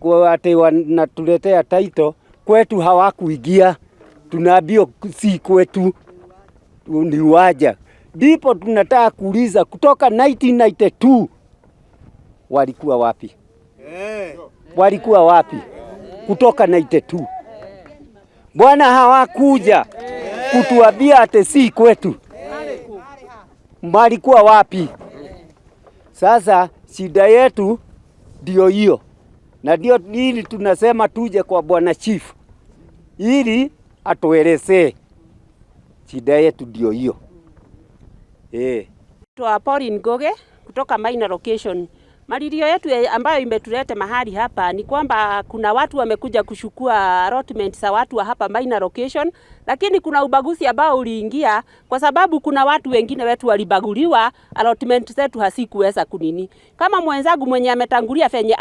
Kwa ati wanatuletea title kwetu hawakuingia, tunaambiwa si kwetu ni waja. Ndipo tunataka kuuliza kutoka 1992 walikuwa wapi? Walikuwa wapi kutoka 92? Bwana hawakuja kutuambia ati si kwetu. Walikuwa wapi? Sasa shida yetu ndio hiyo. Na ndio hili tunasema tuje kwa Bwana Chief ili atuelezee shida yetu ndio hiyo. Pauline Ngoge kutoka minor location. Malilio yetu ambayo imetuleta mahali hapa ni kwamba kuna watu wamekuja kuchukua allotment za watu wa hapa minor location, lakini kuna ubaguzi ambao uliingia kwa sababu kuna watu wengine wetu walibaguliwa, allotment zetu hasikuweza kunini. Kama mwenzangu mwenye ametangulia fenye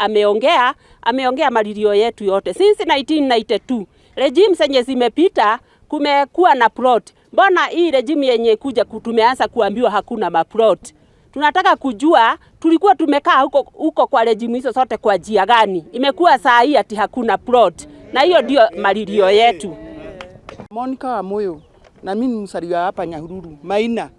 ameongea malilio yetu yote. Since 1992, regime zenye zimepita kumekuwa na plot. Mbona hii regime yenye kuja tumeanza kuambiwa hakuna maplot? Tunataka kujua tulikuwa tumekaa huko kwa regime hizo zote kwa njia gani? Imekuwa saa hii ati hakuna plot. Na hiyo ndio malilio yetu. Monica wa moyo na mimi msaliwa hapa Nyahururu Maina.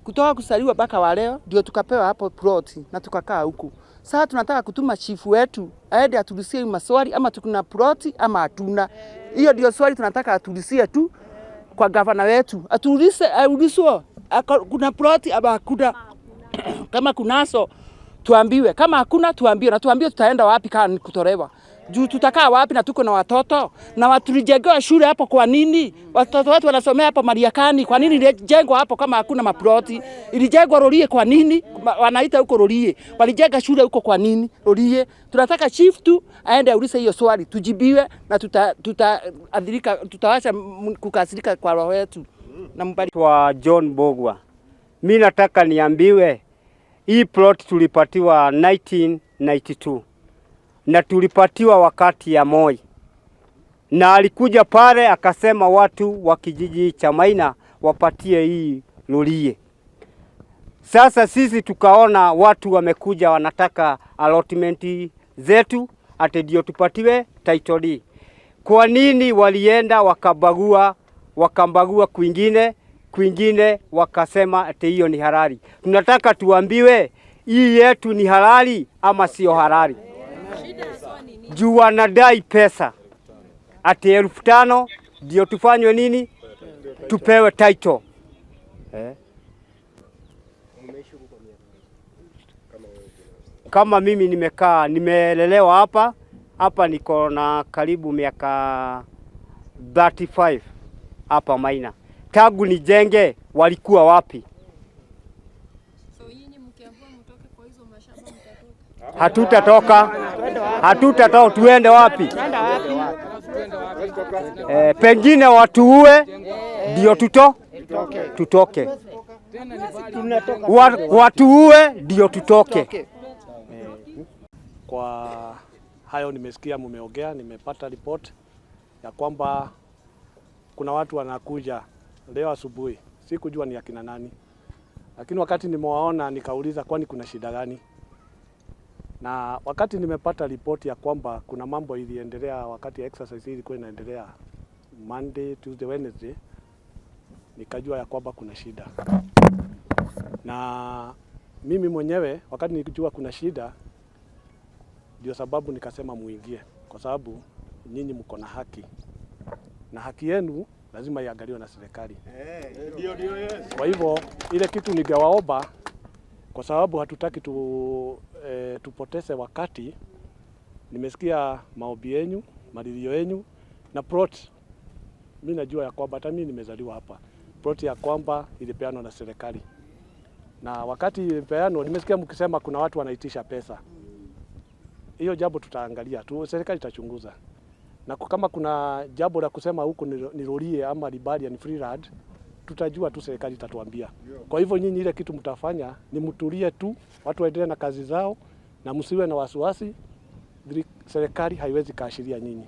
Kutoka kusaliwa mpaka wa leo ndio tukapewa hapo plot na tukakaa huko. Sasa tunataka kutuma chief wetu aende atulisie maswali ama tukuna plot ama hatuna. Hiyo ndio swali tunataka atulisie tu kwa gavana wetu. Auliswe kuna plot ama hakuna. Kama kunaso tuambiwe, kama hakuna tuambiwe, na tuambiwe tutaenda wapi kama kutolewa. Juu tutakaa wapi na tuko na watoto na watulijengewa shule hapo kwa nini? Watoto wetu wanasomea hapo Mariakani, kwa nini ilijengwa hapo kama hakuna maploti? Ilijengwa Rorie kwa nini? Wanaita huko Rorie. Walijenga shule huko kwa nini? Rorie. Tunataka chief tu aende aulize hiyo swali, tujibiwe na tutaacha kukasirika kwa roho yetu. Na mbali wa John Bogwa. Mimi nataka niambiwe hii plot tulipatiwa 1992 na tulipatiwa wakati ya Moi, na alikuja pale akasema watu wa kijiji cha Maina wapatie hii Rorie. Sasa sisi tukaona watu wamekuja wanataka allotment zetu ati ndio tupatiwe title deed. Kwa nini walienda wakambagua kwingine wakasema ati hiyo ni halali? Tunataka tuambiwe hii yetu ni halali ama sio halali. Juu wanadai pesa ati 5,000 ndio tufanywe nini? Tupewe title. Kama mimi nimelelewa hapa niko na karibu miaka 35 hapa Maina. Tangu nijenge walikuwa wapi? So yini mkiambiwa mtoke kwa hizo mashamba mtatoka? Hatutatoka, tuende wapi? Pengine watuue ndio tutoke. Watuue ndio tutoke. Kwa hayo nimesikia mumeongea, nimepata report ya kwamba kuna watu wanakuja leo asubuhi. Sikujua ni akina nani. Lakini wakati nimewaona nikauliza kwani kuna shida gani? Na wakati nimepata ripoti ya kwamba kuna mambo iliendelea wakati exercise ilikuwa inaendelea Monday, Tuesday, Wednesday, nikajua ya kwamba kuna shida. Na mimi mwenyewe wakati nilijua kuna shida ndio sababu nikasema muingie, kwa sababu nyinyi mko na haki. Na haki yenu lazima iangaliwe na serikali. Kwa hivyo ile kitu ningewaomba, kwa sababu hatutaki tupoteze wakati, nimesikia maombi yenu, malilio yenu na plot. Mimi najua ya kwamba hata mimi nimezaliwa hapa. Plot ya kwamba ilipeanwa na serikali. Na wakati ilipeanwa nimesikia mkisema kuna watu wanaitisha pesa. Hiyo jambo tutaangalia tu, serikali itachunguza. Na kama kuna jambo la kusema huko ni Rorie ama Ribarian Freeland, tutajua tu, serikali itatuambia. Kwa hivyo nyinyi ile kitu mtafanya ni mtulie tu, watu waendelee na kazi zao na msiwe na wasiwasi. Serikali haiwezi kaashiria nyinyi.